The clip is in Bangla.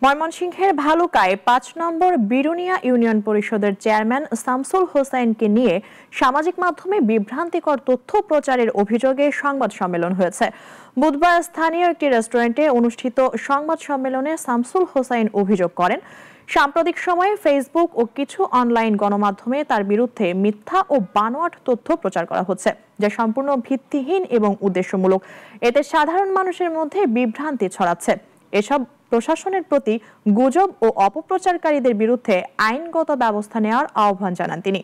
ময়মনসিংহের ভালুকায় ৫ নম্বর বিরুনিয়া ইউনিয়ন পরিষদের চেয়ারম্যান শামসুল হোসাইনকে নিয়ে সামাজিক মাধ্যমে বিভ্রান্তিকর তথ্য প্রচারের অভিযোগে সংবাদ সম্মেলন হয়েছে। বুধবার স্থানীয় একটি রেস্টুরেন্টে অনুষ্ঠিত সংবাদ সম্মেলনে শামসুল হোসাইন অভিযোগ করেন, সাম্প্রতিক সময়ে ফেসবুক ও কিছু অনলাইন গণমাধ্যমে তার বিরুদ্ধে মিথ্যা ও বানোয়াট তথ্য প্রচার করা হচ্ছে, যা সম্পূর্ণ ভিত্তিহীন এবং উদ্দেশ্যমূলক। এতে সাধারণ মানুষের মধ্যে বিভ্রান্তি ছড়াচ্ছে। এসব প্রশাসনের প্রতি গুজব ও অপপ্রচারকারীদের বিরুদ্ধে আইনগত ব্যবস্থা নেওয়ার আহ্বান জানান তিনি।